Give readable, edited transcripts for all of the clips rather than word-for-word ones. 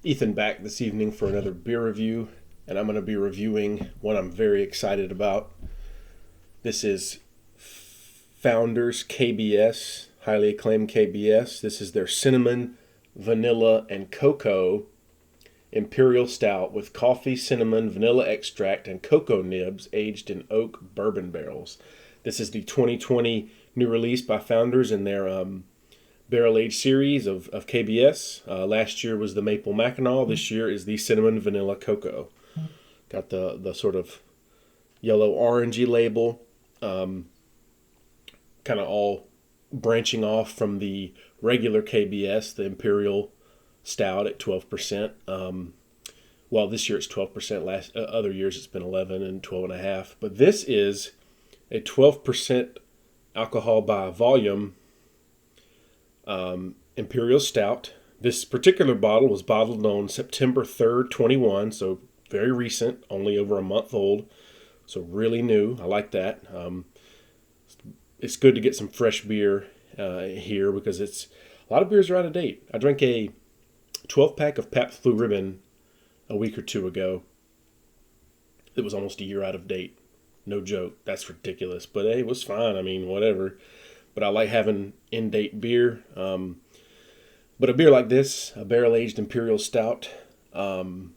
Ethan back this evening for another beer review, and I'm going to be reviewing one I'm very excited about. This is Founders KBS, highly acclaimed KBS. This is their cinnamon, vanilla, and cocoa Imperial Stout with coffee, cinnamon, vanilla extract, and cocoa nibs aged in oak bourbon barrels. This is the 2020 new release by Founders in their barrel aged series of KBS. Last year was the maple mackinaw. This year is the cinnamon vanilla cocoa. Got the sort of yellow orangey label, kind of all branching off from the regular KBS, the Imperial Stout at 12%. Well, this year it's 12%. Other years it's been 11 and 12.5. But this is a 12% alcohol by volume Imperial Stout. This particular bottle was bottled on September 3rd, 21, so very recent, only over a month old, so really new. I like that. It's good to get some fresh beer here because a lot of beers are out of date. I drank a 12-pack of Pabst Blue Ribbon a week or two ago. It was almost a year out of date. No joke. That's ridiculous, but hey, it was fine. I mean, whatever. But I like having in-date beer. But a beer like this, a barrel-aged Imperial Stout, you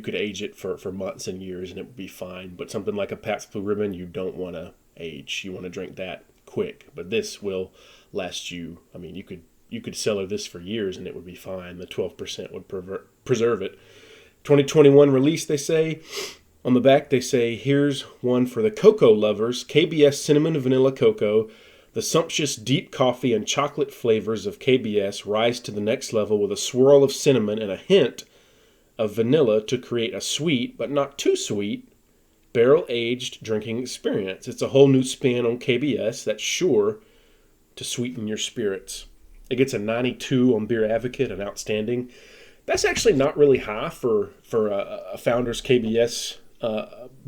could age it for months and years and it would be fine. But something like a Pabst Blue Ribbon, you don't want to age. You want to drink that quick. But this will last you. I mean, you could cellar this for years and it would be fine. The 12% would preserve it. 2021 release, they say. On the back, they say, here's one for the cocoa lovers. KBS Cinnamon Vanilla Cocoa. The sumptuous deep coffee and chocolate flavors of KBS rise to the next level with a swirl of cinnamon and a hint of vanilla to create a sweet, but not too sweet, barrel-aged drinking experience. It's a whole new spin on KBS that's sure to sweeten your spirits. It gets a 92 on Beer Advocate, an outstanding. That's actually not really high for a Founders KBS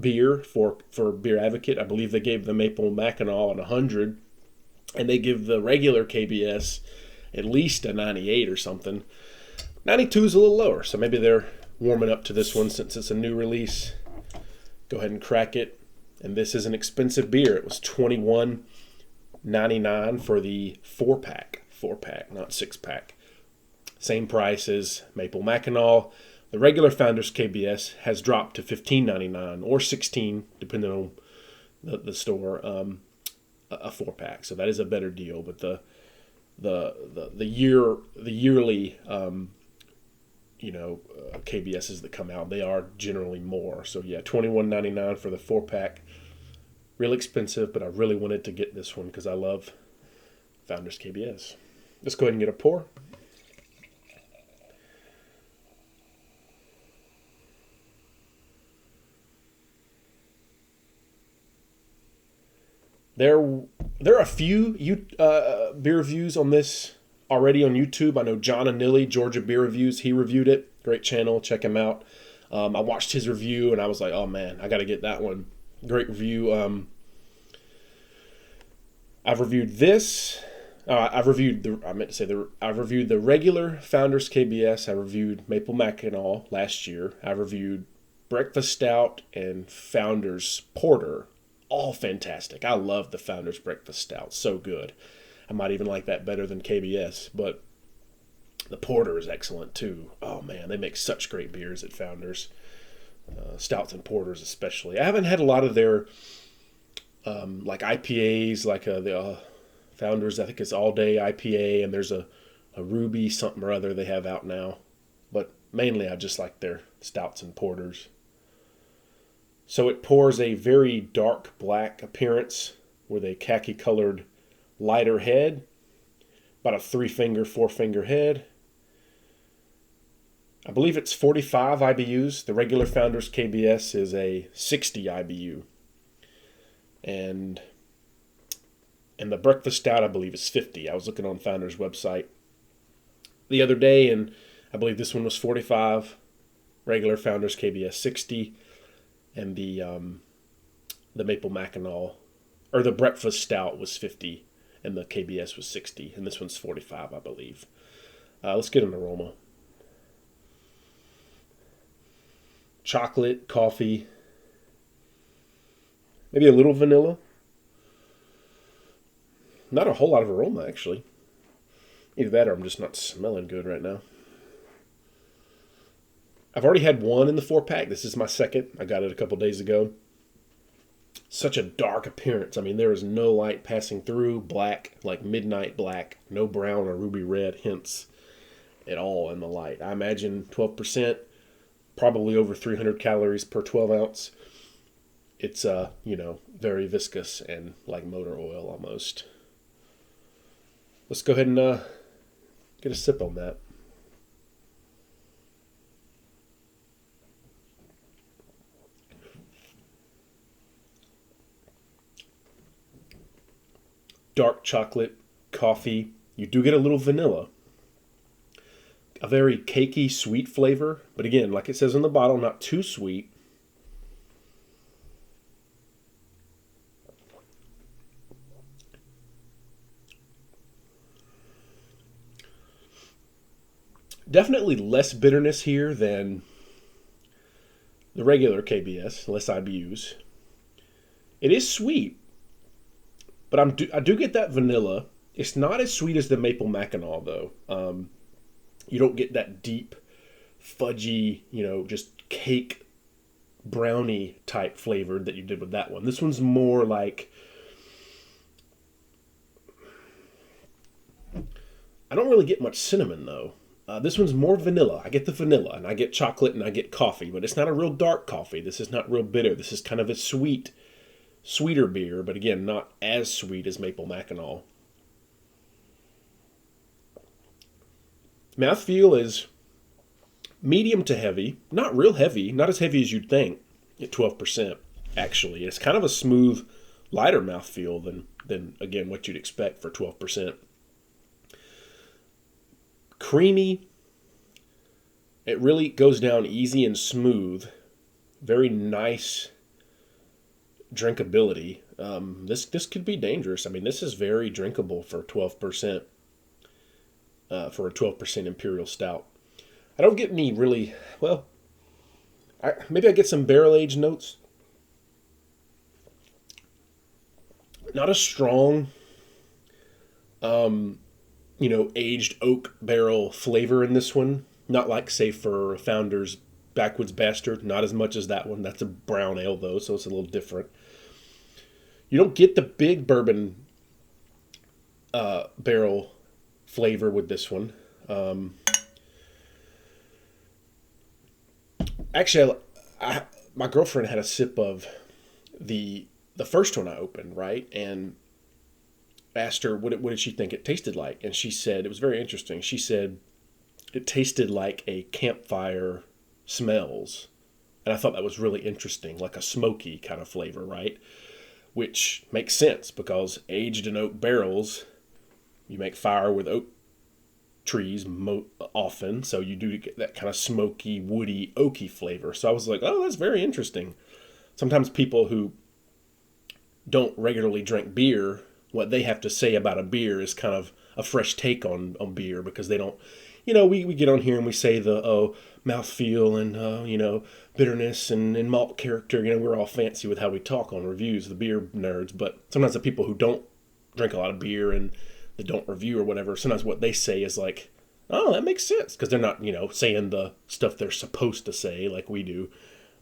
beer for Beer Advocate. I believe they gave the Maple Mackinaw an 100, and they give the regular KBS at least a 98 or something. 92 is a little lower, so maybe they're warming up to this one since it's a new release. Go ahead and crack it. And this is an expensive beer. It was $21.99 for the 4-pack. 4-pack, not 6-pack. Same price as Maple Mackinaw. The regular Founders KBS has dropped to $15.99 or $16, depending on the store, a 4-pack. So that is a better deal. But the yearly KBSs that come out, they are generally more. So yeah, $21.99 for the 4-pack. Real expensive, but I really wanted to get this one because I love Founders KBS. Let's go ahead and get a pour. There are a few beer reviews on this already on YouTube. I know John Anilli, Georgia Beer Reviews, he reviewed it. Great channel, check him out. I watched his review and I was like, oh man, I got to get that one. Great review. I've reviewed this. I've reviewed the regular Founders KBS. I reviewed Maple Mackinaw last year. I reviewed Breakfast Stout and Founders Porter. All fantastic. I love the Founders Breakfast Stout. So good. I might even like that better than KBS, but the Porter is excellent too. Oh man, they make such great beers at Founders. Stouts and Porters especially. I haven't had a lot of their like IPAs, like the Founders, I think it's All Day IPA, and there's a Ruby something or other they have out now. But mainly I just like their Stouts and Porters. So it pours a very dark black appearance with a khaki-colored lighter head, about a 3-finger, 4-finger head. I believe it's 45 IBUs. The regular Founders KBS is a 60 IBU. And the Breakfast Stout, I believe, is 50. I was looking on Founders' website the other day, and I believe this one was 45. Regular Founders KBS 60. And the Maple Mackinaw, or the Breakfast Stout was 50, and the KBS was 60, and this one's 45, I believe. Let's get an aroma. chocolate, coffee, maybe a little vanilla. Not a whole lot of aroma, actually. Either that or I'm just not smelling good right now. I've already had one in the 4-pack. This is my second. I got it a couple days ago. Such a dark appearance. I mean, there is no light passing through. Black, like midnight black. No brown or ruby red hints at all in the light. I imagine 12%, probably over 300 calories per 12 ounce. It's, very viscous and like motor oil almost. Let's go ahead and get a sip on that. Dark chocolate, coffee. You do get a little vanilla. A very cakey, sweet flavor. But again, like it says on the bottle, not too sweet. Definitely less bitterness here than the regular KBS, less IBUs. It is sweet, but I do get that vanilla. It's not as sweet as the maple mackinaw, though. You don't get that deep, fudgy, just cake brownie type flavor that you did with that one. This one's more like, I don't really get much cinnamon, though. This one's more vanilla. I get the vanilla, and I get chocolate, and I get coffee, but it's not a real dark coffee. This is not real bitter. This is kind of a sweeter beer, but again, not as sweet as maple mackinaw. Mouthfeel is medium to heavy, not real heavy, not as heavy as you'd think at 12%, actually. It's kind of a smooth, lighter mouthfeel than again, what you'd expect for 12%. Creamy. It really goes down easy and smooth. Very nice drinkability. This could be dangerous. I mean, this is very drinkable for 12%. For a 12% Imperial Stout. I don't get any really, maybe I get some barrel-aged notes. Not a strong, aged oak barrel flavor in this one. Not like, say, for Founder's Backwoods Bastard. Not as much as that one. That's a brown ale, though, so it's a little different. You don't get the big bourbon barrel flavor with this one. Actually, my girlfriend had a sip of the first one I opened, right? And asked her what did she think it tasted like, and she said it was very interesting. She said it tasted like a campfire smells, and I thought that was really interesting, like a smoky kind of flavor, right? Which makes sense because aged in oak barrels, you make fire with oak trees often, so you do get that kind of smoky, woody, oaky flavor. So I was like, oh, that's very interesting. Sometimes people who don't regularly drink beer, what they have to say about a beer is kind of a fresh take on beer, because they don't, we get on here and we say the mouthfeel and bitterness and malt character. We're all fancy with how we talk on reviews, the beer nerds. But sometimes the people who don't drink a lot of beer and they don't review or whatever, sometimes what they say is like, oh, that makes sense, because they're not saying the stuff they're supposed to say like we do.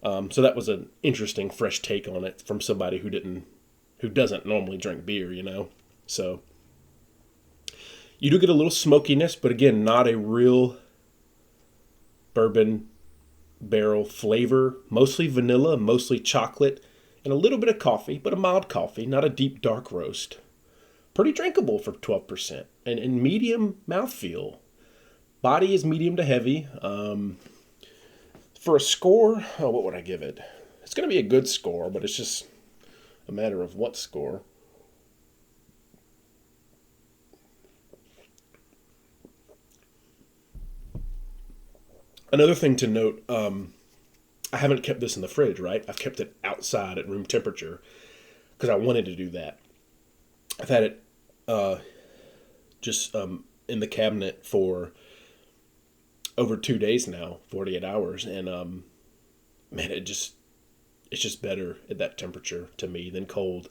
So that was an interesting fresh take on it from somebody who doesn't normally drink beer. So you do get a little smokiness, but again, not a real bourbon barrel flavor. Mostly vanilla, mostly chocolate, and a little bit of coffee, but a mild coffee, not a deep dark roast. Pretty drinkable for 12%, and medium mouthfeel. Body is medium to heavy. For a score, what would I give it? It's going to be a good score, but it's just a matter of what score. Another thing to note, I haven't kept this in the fridge, right? I've kept it outside at room temperature because I wanted to do that. I've had it just in the cabinet for over 2 days now, 48 hours, and man, it's just better at that temperature to me than cold.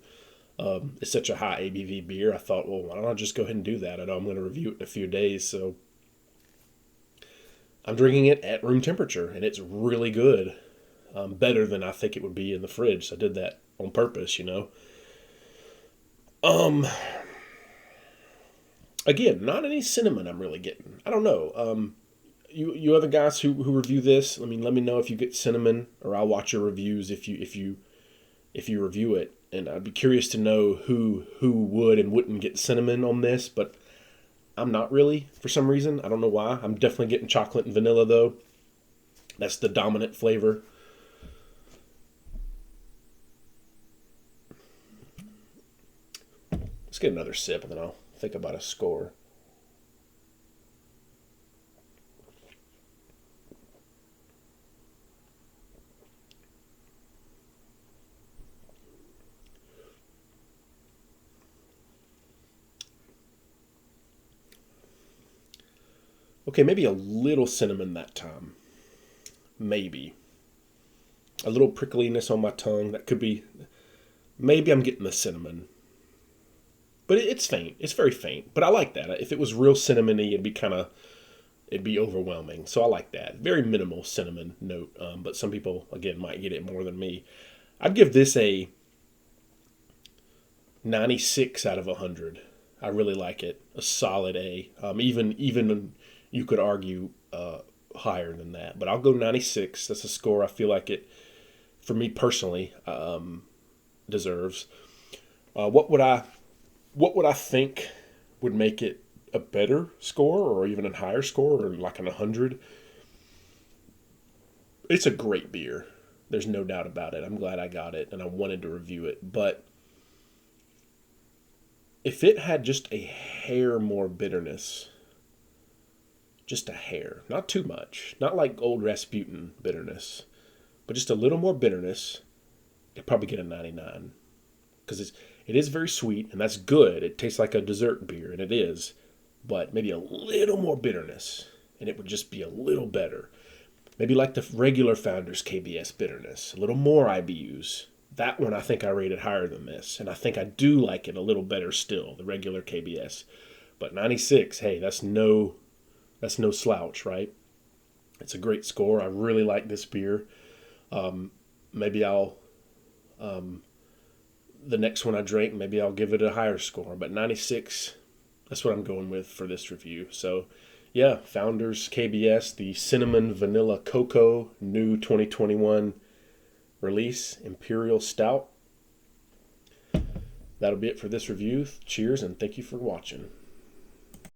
It's such a high ABV beer. I thought, well, why don't I just go ahead and do that? I know I'm going to review it in a few days, so I'm drinking it at room temperature, and it's really good. Better than I think it would be in the fridge. So I did that on purpose, you know. Um, Again, not any cinnamon I'm really getting. I don't know. You other guys who review this, I mean, let me know if you get cinnamon, or I'll watch your reviews if you review it. And I'd be curious to know who would and wouldn't get cinnamon on this, but I'm not really for some reason. I don't know why. I'm definitely getting chocolate and vanilla though. That's the dominant flavor. Let's get another sip and then I'll think about a score. Okay, maybe a little cinnamon that time. Maybe. A little prickliness on my tongue. That could be. Maybe I'm getting the cinnamon. But it's faint. It's very faint. But I like that. If it was real cinnamony, it'd be overwhelming. So I like that. Very minimal cinnamon note. But some people, again, might get it more than me. I'd give this a 96 out of 100. I really like it. A solid A. Even you could argue higher than that, but I'll go 96. That's a score I feel like it, for me personally, deserves. What would I think would make it a better score, or even a higher score, or like an 100? It's a great beer. There's no doubt about it. I'm glad I got it, and I wanted to review it. But if it had just a hair more bitterness, just a hair, not too much, not like old Rasputin bitterness, but just a little more bitterness, it'd probably get a 99. Because it is very sweet, and that's good. It tastes like a dessert beer, and it is. But maybe a little more bitterness, and it would just be a little better. Maybe like the regular Founders KBS bitterness, a little more IBUs. That one I think I rated higher than this, and I think I do like it a little better still, the regular KBS. But 96, hey, that's no slouch, right? It's a great score. I really like this beer. Maybe I'll the next one I drink, maybe I'll give it a higher score. But 96, that's what I'm going with for this review. So, yeah, Founders KBS, the Cinnamon Vanilla Cocoa, new 2021 release, Imperial Stout. That'll be it for this review. Cheers, and thank you for watching.